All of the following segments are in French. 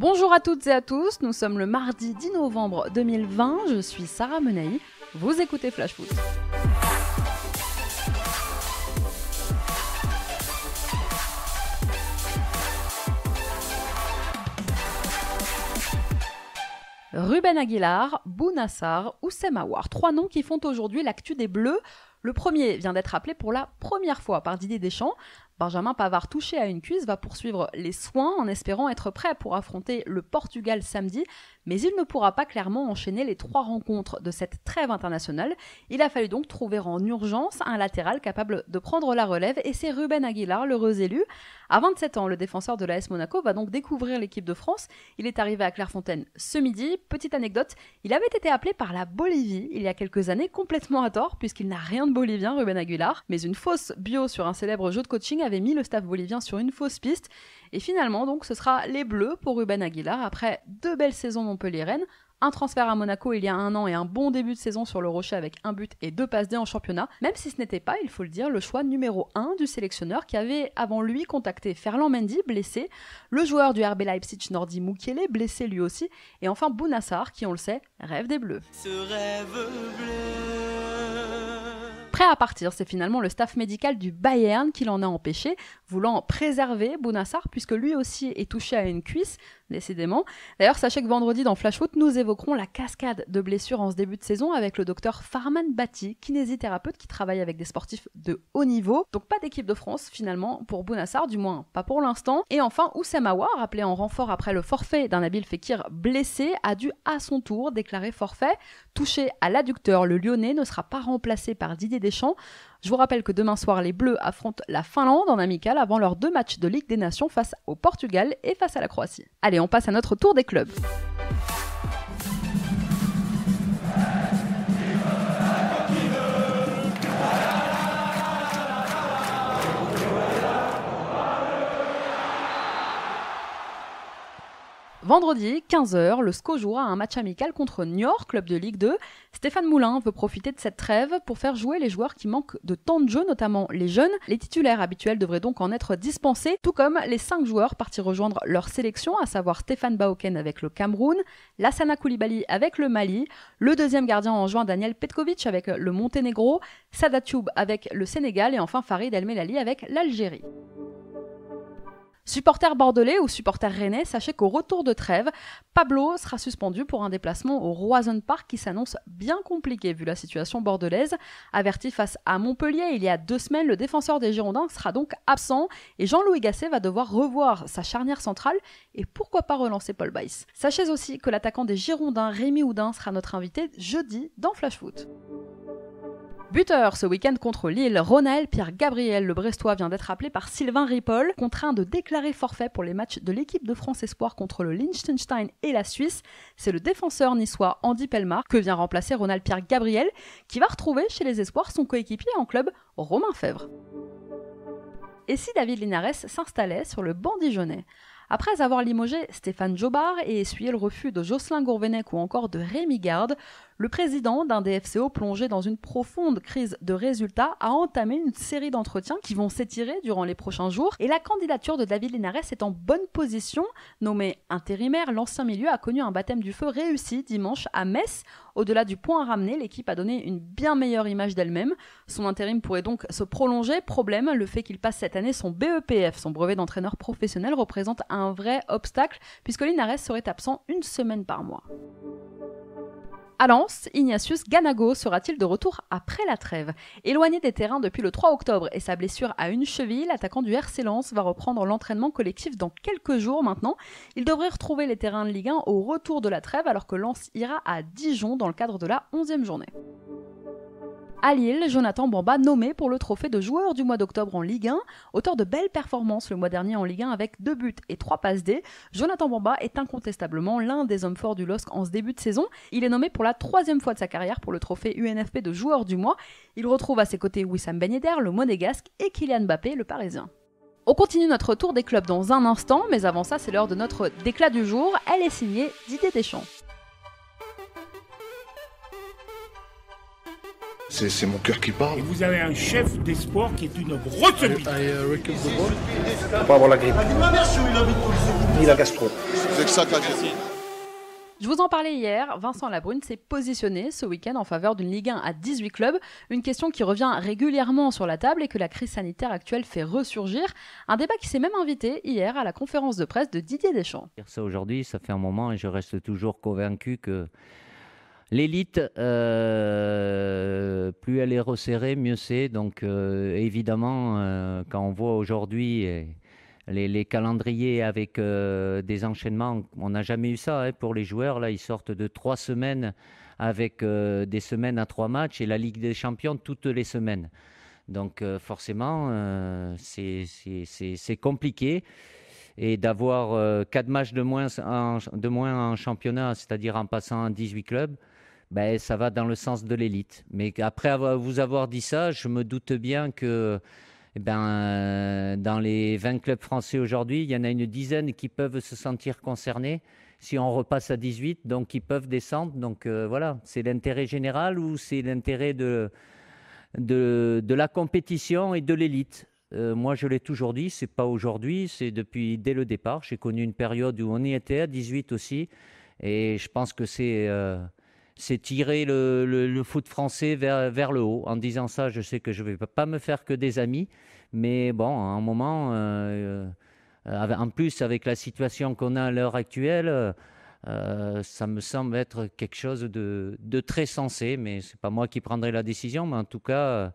Bonjour à toutes et à tous, nous sommes le mardi 10 novembre 2020, je suis Sarah Menahi, vous écoutez Flash Foot. Ruben Aguilar, Bouna Sarr, Oussem Aouar, 3 noms qui font aujourd'hui l'actu des Bleus. Le premier vient d'être appelé pour la première fois par Didier Deschamps. Benjamin Pavard, touché à une cuisse, va poursuivre les soins en espérant être prêt pour affronter le Portugal samedi, mais il ne pourra pas clairement enchaîner les 3 rencontres de cette trêve internationale. Il a fallu donc trouver en urgence un latéral capable de prendre la relève et c'est Ruben Aguilar, l'heureux élu. À 27 ans, le défenseur de l'AS Monaco va donc découvrir l'équipe de France. Il est arrivé à Clairefontaine ce midi. Petite anecdote, il avait été appelé par la Bolivie il y a quelques années, complètement à tort, puisqu'il n'a rien de bolivien, Ruben Aguilar, mais une fausse bio sur un célèbre jeu de coaching avait mis le staff bolivien sur une fausse piste. Et finalement, donc, ce sera les Bleus pour Ruben Aguilar après 2 belles saisons montpelliéraines, un transfert à Monaco il y a 1 an et un bon début de saison sur le Rocher avec 1 but et 2 passes D en championnat, même si ce n'était pas, il faut le dire, le choix numéro 1 du sélectionneur qui avait avant lui contacté Ferland Mendy, blessé, le joueur du RB Leipzig Nordi Mukiele, blessé lui aussi, et enfin Bouna Sarr qui, on le sait, rêve des Bleus. Ce rêve bleu. Prêt à partir, c'est finalement le staff médical du Bayern qui l'en a empêché, voulant préserver Bouna Sarr puisque lui aussi est touché à une cuisse, décidément. D'ailleurs, sachez que vendredi dans Flash Foot, nous évoquerons la cascade de blessures en ce début de saison avec le docteur Farman Bati, kinésithérapeute qui travaille avec des sportifs de haut niveau. Donc pas d'équipe de France finalement pour Bouna Sarr, du moins pas pour l'instant. Et enfin, Oussem Aouar, appelé en renfort après le forfait d'un Nabil Fekir blessé, a dû à son tour déclarer forfait. Touché à l'adducteur, le Lyonnais ne sera pas remplacé par Didier Deschamps. Je vous rappelle que demain soir, les Bleus affrontent la Finlande en amical avant leurs 2 matchs de Ligue des Nations face au Portugal et face à la Croatie. Allez, on passe à notre tour des clubs. Vendredi, 15h, le SCO jouera un match amical contre Niort, club de Ligue 2. Stéphane Moulin veut profiter de cette trêve pour faire jouer les joueurs qui manquent de temps de jeu, notamment les jeunes. Les titulaires habituels devraient donc en être dispensés, tout comme les 5 joueurs partis rejoindre leur sélection, à savoir Stéphane Baoken avec le Cameroun, Lassana Koulibaly avec le Mali, le deuxième gardien en juin Daniel Petkovic avec le Monténégro, Sada Thioub avec le Sénégal et enfin Farid El Melali avec l'Algérie. Supporters bordelais ou supporters rennais, sachez qu'au retour de trêve, Pablo sera suspendu pour un déplacement au Roazhon Park qui s'annonce bien compliqué vu la situation bordelaise. Averti face à Montpellier il y a 2 semaines, le défenseur des Girondins sera donc absent et Jean-Louis Gasset va devoir revoir sa charnière centrale et pourquoi pas relancer Paul Baïs. Sachez aussi que l'attaquant des Girondins, Rémi Houdin, sera notre invité jeudi dans Flash Foot. Buteur ce week-end contre Lille, Ronald Pierre Gabriel, le Brestois, vient d'être appelé par Sylvain Ripoll, contraint de déclarer forfait pour les matchs de l'équipe de France Espoir contre le Liechtenstein et la Suisse. C'est le défenseur niçois Andy Pellemard que vient remplacer Ronald Pierre Gabriel, qui va retrouver chez les Espoirs son coéquipier en club, Romain Fèvre. Et si David Linares s'installait sur le banc dijonnais ? Après avoir limogé Stéphane Jobard et essuyé le refus de Jocelyn Gourvenec ou encore de Rémi Garde, le président d'un DFCO plongé dans une profonde crise de résultats a entamé une série d'entretiens qui vont s'étirer durant les prochains jours et la candidature de David Linares est en bonne position. Nommé intérimaire, l'ancien milieu a connu un baptême du feu réussi dimanche à Metz. Au-delà du point à ramener, l'équipe a donné une bien meilleure image d'elle-même. Son intérim pourrait donc se prolonger. Problème, le fait qu'il passe cette année son BEPF, son brevet d'entraîneur professionnel, représente un vrai obstacle puisque Linares serait absent 1 semaine par mois. À Lens, Ignatius Ganago sera-t-il de retour après la trêve ? Éloigné des terrains depuis le 3 octobre et sa blessure à une cheville, l'attaquant du RC Lens va reprendre l'entraînement collectif dans quelques jours maintenant. Il devrait retrouver les terrains de Ligue 1 au retour de la trêve alors que Lens ira à Dijon dans le cadre de la 11e journée. À Lille, Jonathan Bamba nommé pour le trophée de joueur du mois d'octobre en Ligue 1. Auteur de belles performances le mois dernier en Ligue 1 avec 2 buts et 3 passes D, Jonathan Bamba est incontestablement l'un des hommes forts du LOSC en ce début de saison. Il est nommé pour la 3e fois de sa carrière pour le trophée UNFP de joueur du mois. Il retrouve à ses côtés Wissam Ben Yedder, le Monégasque, et Kylian Mbappé, le Parisien. On continue notre tour des clubs dans un instant, mais avant ça, c'est l'heure de notre déclat du jour. Elle est signée Didier Deschamps. C'est mon cœur qui parle. Et vous avez un chef des sports qui est une grosse bite. Faut pas avoir la grippe. Ni la gastro. C'est que ça qu'a dit. Je vous en parlais hier, Vincent Labrune s'est positionné ce week-end en faveur d'une Ligue 1 à 18 clubs, une question qui revient régulièrement sur la table et que la crise sanitaire actuelle fait ressurgir, un débat qui s'est même invité hier à la conférence de presse de Didier Deschamps. Ça aujourd'hui, ça fait un moment et je reste toujours convaincu que l'élite, plus elle est resserrée, mieux c'est. Donc évidemment, quand on voit aujourd'hui les calendriers avec des enchaînements, on n'a jamais eu ça pour les joueurs. Là, ils sortent de 3 semaines avec des semaines à 3 matchs et la Ligue des Champions toutes les semaines. Donc forcément, c'est compliqué. Et d'avoir 4 matchs de moins en championnat, c'est-à-dire en passant à 18 clubs, ben, ça va dans le sens de l'élite. Mais après vous avoir dit ça, je me doute bien que dans les 20 clubs français aujourd'hui, il y en a une dizaine qui peuvent se sentir concernés. Si on repasse à 18, donc ils peuvent descendre. Donc voilà, c'est l'intérêt général ou c'est l'intérêt de la compétition et de l'élite. Moi, je l'ai toujours dit, c'est pas aujourd'hui, c'est dès le départ. J'ai connu une période où on y était à 18 aussi. Et je pense que c'est tirer le foot français vers le haut. En disant ça, je sais que je ne vais pas me faire que des amis. Mais bon, à un moment, en plus, avec la situation qu'on a à l'heure actuelle, ça me semble être quelque chose de très sensé. Mais ce n'est pas moi qui prendrai la décision. Mais en tout cas,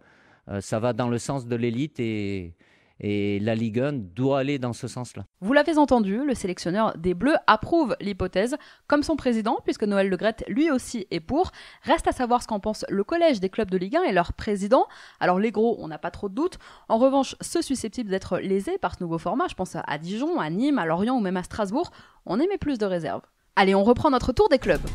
ça va dans le sens de l'élite et la Ligue 1 doit aller dans ce sens-là. Vous l'avez entendu, le sélectionneur des Bleus approuve l'hypothèse, comme son président, puisque Noël Le Graët lui aussi est pour. Reste à savoir ce qu'en pense le collège des clubs de Ligue 1 et leur président. Alors les gros, on n'a pas trop de doutes. En revanche, ceux susceptibles d'être lésés par ce nouveau format, je pense à Dijon, à Nîmes, à Lorient ou même à Strasbourg, on émet plus de réserve. Allez, on reprend notre tour des clubs.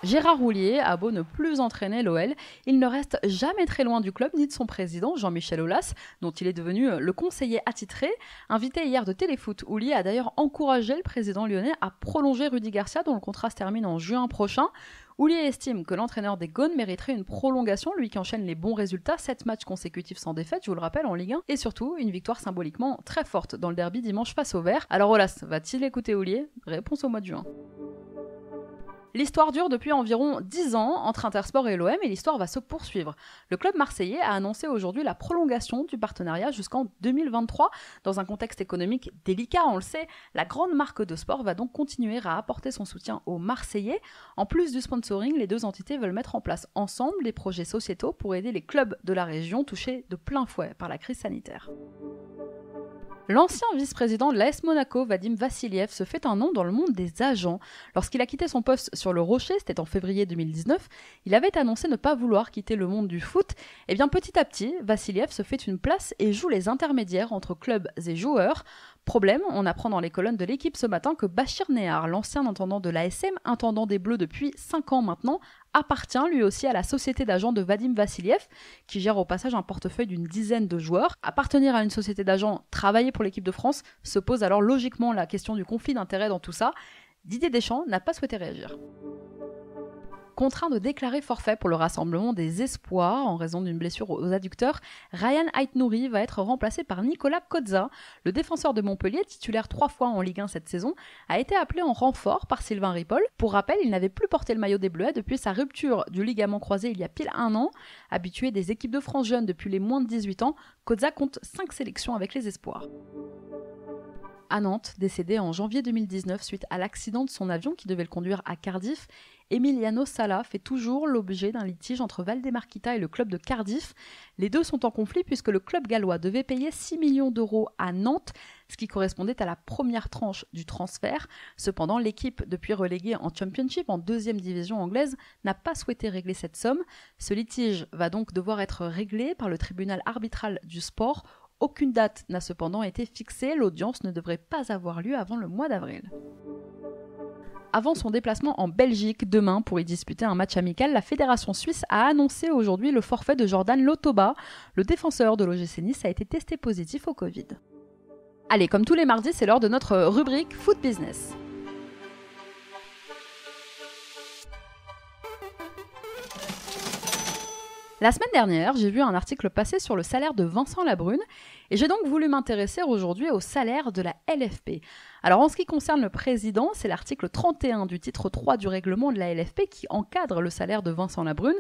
Gérard Houllier a beau ne plus entraîner l'OL, il ne reste jamais très loin du club ni de son président Jean-Michel Aulas, dont il est devenu le conseiller attitré. Invité hier de Téléfoot, Houllier a d'ailleurs encouragé le président lyonnais à prolonger Rudy Garcia, dont le contrat se termine en juin prochain. Houllier estime que l'entraîneur des Gaunes mériterait une prolongation, lui qui enchaîne les bons résultats, 7 matchs consécutifs sans défaite, je vous le rappelle, en Ligue 1, et surtout une victoire symboliquement très forte dans le derby dimanche face au Vert. Alors Aulas va-t-il écouter Houllier ? Réponse au mois de juin. L'histoire dure depuis environ 10 ans entre Intersport et l'OM et l'histoire va se poursuivre. Le club marseillais a annoncé aujourd'hui la prolongation du partenariat jusqu'en 2023. Dans un contexte économique délicat, on le sait, la grande marque de sport va donc continuer à apporter son soutien aux Marseillais. En plus du sponsoring, les deux entités veulent mettre en place ensemble des projets sociétaux pour aider les clubs de la région touchés de plein fouet par la crise sanitaire. L'ancien vice-président de l'AS Monaco, Vadim Vassiliev, se fait un nom dans le monde des agents. Lorsqu'il a quitté son poste sur le Rocher, c'était en février 2019, il avait annoncé ne pas vouloir quitter le monde du foot. Et bien petit à petit, Vassiliev se fait une place et joue les intermédiaires entre clubs et joueurs. Problème, on apprend dans les colonnes de l'équipe ce matin que Bachir Nehar, l'ancien intendant de l'ASM, intendant des Bleus depuis 5 ans maintenant, appartient lui aussi à la société d'agents de Vadim Vassiliev, qui gère au passage un portefeuille d'une dizaine de joueurs. Appartenir à une société d'agents, travailler pour l'équipe de France, se pose alors logiquement la question du conflit d'intérêts dans tout ça. Didier Deschamps n'a pas souhaité réagir. Contraint de déclarer forfait pour le rassemblement des espoirs en raison d'une blessure aux adducteurs, Ryan Aït-Nouri va être remplacé par Nicolas Kozza. Le défenseur de Montpellier, titulaire 3 fois en Ligue 1 cette saison, a été appelé en renfort par Sylvain Ripoll. Pour rappel, il n'avait plus porté le maillot des Bleuets depuis sa rupture du ligament croisé il y a pile 1 an. Habitué des équipes de France jeunes depuis les moins de 18 ans, Kozza compte 5 sélections avec les espoirs. À Nantes, décédé en janvier 2019 suite à l'accident de son avion qui devait le conduire à Cardiff, Emiliano Sala fait toujours l'objet d'un litige entre Valdemarquita et le club de Cardiff. Les deux sont en conflit puisque le club gallois devait payer 6 millions d'euros à Nantes, ce qui correspondait à la première tranche du transfert. Cependant, l'équipe, depuis reléguée en Championship, en 2e division anglaise, n'a pas souhaité régler cette somme. Ce litige va donc devoir être réglé par le tribunal arbitral du sport. Aucune date n'a cependant été fixée, l'audience ne devrait pas avoir lieu avant le mois d'avril. Avant son déplacement en Belgique demain pour y disputer un match amical, la fédération suisse a annoncé aujourd'hui le forfait de Jordan Lotoba. Le défenseur de l'OGC Nice a été testé positif au Covid. Allez, comme tous les mardis, c'est l'heure de notre rubrique Foot Business. La semaine dernière, j'ai vu un article passer sur le salaire de Vincent Labrune et j'ai donc voulu m'intéresser aujourd'hui au salaire de la LFP. Alors en ce qui concerne le président, c'est l'article 31 du titre 3 du règlement de la LFP qui encadre le salaire de Vincent Labrune.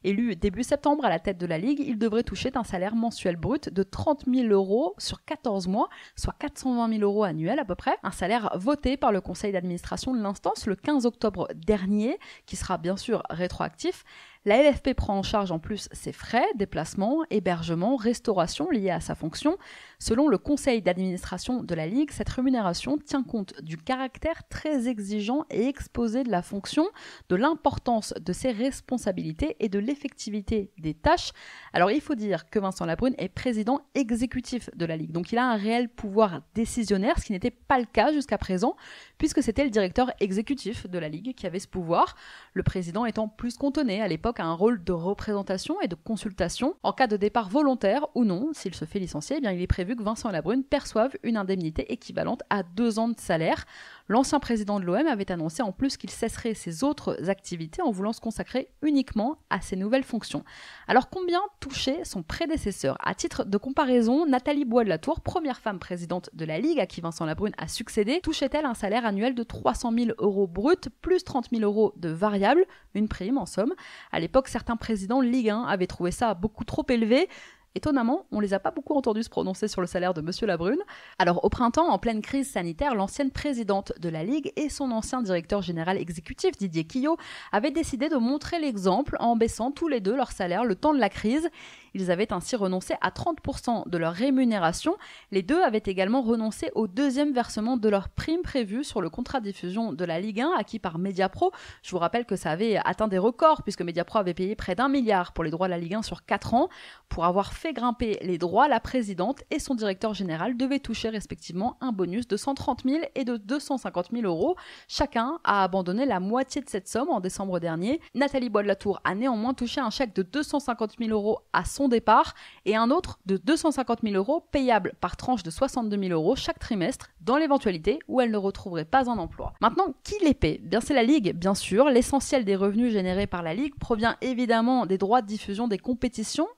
Élu début septembre à la tête de la Ligue, il devrait toucher un salaire mensuel brut de 30 000 € sur 14 mois, soit 420 000 € annuels à peu près. Un salaire voté par le conseil d'administration de l'instance le 15 octobre dernier, qui sera bien sûr rétroactif. La LFP prend en charge en plus ses frais, déplacements, hébergements, restauration liés à sa fonction. Selon le conseil d'administration de la Ligue, cette rémunération tient compte du caractère très exigeant et exposé de la fonction, de l'importance de ses responsabilités et de l'effectivité des tâches. Alors il faut dire que Vincent Labrune est président exécutif de la Ligue, donc il a un réel pouvoir décisionnaire, ce qui n'était pas le cas jusqu'à présent, puisque c'était le directeur exécutif de la Ligue qui avait ce pouvoir, le président étant plus cantonné à l'époque à un rôle de représentation et de consultation. En cas de départ volontaire ou non, s'il se fait licencier, eh bien, il est prévu que Vincent Labrune perçoive une indemnité équivalente à 2 ans de salaire. L'ancien président de l'OM avait annoncé en plus qu'il cesserait ses autres activités en voulant se consacrer uniquement à ses nouvelles fonctions. Alors combien touchait son prédécesseur ? À titre de comparaison, Nathalie Bois de la Tour, première femme présidente de la Ligue à qui Vincent Labrune a succédé, touchait-elle un salaire annuel de 300 000 € brut plus 30 000 € de variable, une prime en somme. À l'époque, certains présidents Ligue 1 avaient trouvé ça beaucoup trop élevé. Étonnamment, on ne les a pas beaucoup entendus se prononcer sur le salaire de Monsieur Labrune. Alors au printemps, en pleine crise sanitaire, l'ancienne présidente de la Ligue et son ancien directeur général exécutif, Didier Quillot, avaient décidé de montrer l'exemple en baissant tous les deux leur salaire le temps de la crise. Ils avaient ainsi renoncé à 30% de leur rémunération. Les deux avaient également renoncé au deuxième versement de leur prime prévue sur le contrat de diffusion de la Ligue 1 acquis par Mediapro. Je vous rappelle que ça avait atteint des records puisque Mediapro avait payé près d'1 milliard pour les droits de la Ligue 1 sur 4 ans. Pour avoir fait grimper les droits, la présidente et son directeur général devaient toucher respectivement un bonus de 130 000 et de 250 000 €. Chacun a abandonné la moitié de cette somme en décembre dernier. Nathalie Bois de la Tour a néanmoins touché un chèque de 250 000 € à son départ et un autre de 250 000 € payable par tranche de 62 000 € chaque trimestre dans l'éventualité où elle ne retrouverait pas un emploi. Maintenant, qui les paie ? Bien c'est la Ligue, bien sûr. L'essentiel des revenus générés par la Ligue provient évidemment des droits de diffusion des compétitions.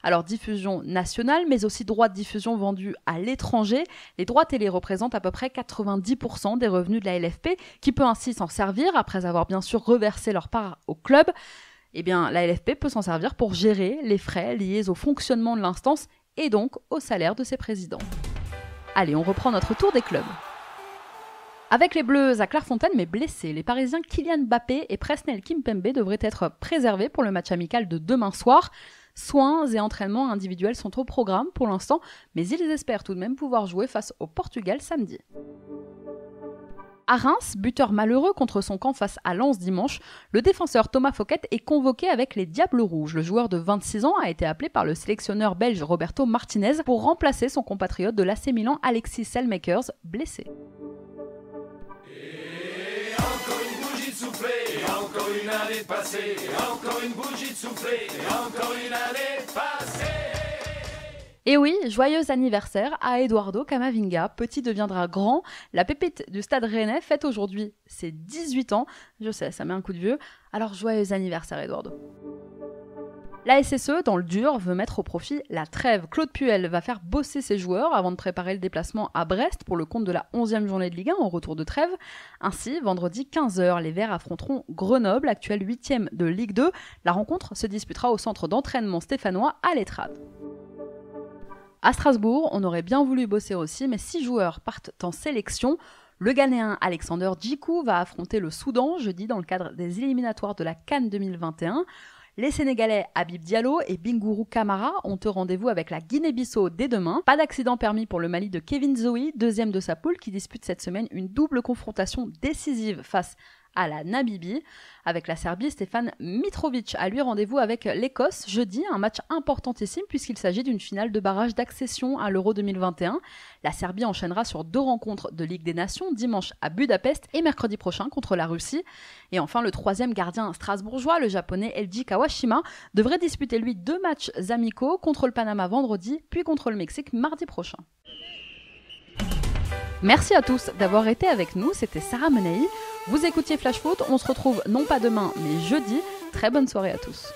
Alors diffusion nationale, mais aussi droits de diffusion vendus à l'étranger. Les droits télé représentent à peu près 90% des revenus de la LFP, qui peut ainsi s'en servir, après avoir bien sûr reversé leur part au club. Eh bien, la LFP peut s'en servir pour gérer les frais liés au fonctionnement de l'instance et donc au salaire de ses présidents. Allez, on reprend notre tour des clubs. Avec les Bleus à Clairefontaine mais blessés, les Parisiens Kylian Mbappé et Presnel Kimpembe devraient être préservés pour le match amical de demain soir. Soins et entraînements individuels sont au programme pour l'instant, mais ils espèrent tout de même pouvoir jouer face au Portugal samedi. À Reims, buteur malheureux contre son camp face à Lens dimanche, le défenseur Thomas Fouquet est convoqué avec les Diables Rouges. Le joueur de 26 ans a été appelé par le sélectionneur belge Roberto Martinez pour remplacer son compatriote de l'AC Milan Alexis Selmakers, blessé. Et encore une bougie de soufflée, et encore une année passée, et encore une bougie de soufflée, et encore une année passée. Et oui, joyeux anniversaire à Eduardo Camavinga, petit deviendra grand. La pépite du Stade Rennais fête aujourd'hui ses 18 ans. Je sais, ça met un coup de vieux. Alors joyeux anniversaire Eduardo. La SSE, dans le dur, veut mettre au profit la trêve. Claude Puel va faire bosser ses joueurs avant de préparer le déplacement à Brest pour le compte de la 11e journée de Ligue 1 en retour de trêve. Ainsi, vendredi 15h, les Verts affronteront Grenoble, actuel 8e de Ligue 2. La rencontre se disputera au centre d'entraînement stéphanois à l'Etrade. À Strasbourg, on aurait bien voulu bosser aussi, mais 6 joueurs partent en sélection. Le Ghanéen Alexander Djikou va affronter le Soudan jeudi dans le cadre des éliminatoires de la CAN 2021. Les Sénégalais Habib Diallo et Bingourou Kamara ont eu rendez-vous avec la Guinée-Bissau dès demain. Pas d'accident permis pour le Mali de Kevin Zoe, deuxième de sa poule, qui dispute cette semaine une double confrontation décisive face à la Namibie. Avec la Serbie, Stefan Mitrovic a lui rendez-vous avec l'Écosse jeudi, un match importantissime puisqu'il s'agit d'une finale de barrage d'accession à l'Euro 2021. La Serbie enchaînera sur 2 rencontres de Ligue des Nations, dimanche à Budapest et mercredi prochain contre la Russie. Et enfin, le 3e gardien strasbourgeois, le japonais Eiji Kawashima, devrait disputer lui 2 matchs amicaux contre le Panama vendredi, puis contre le Mexique mardi prochain. Merci à tous d'avoir été avec nous, c'était Sarah Menei. Vous écoutiez Flash Foot, on se retrouve non pas demain, mais jeudi. Très bonne soirée à tous.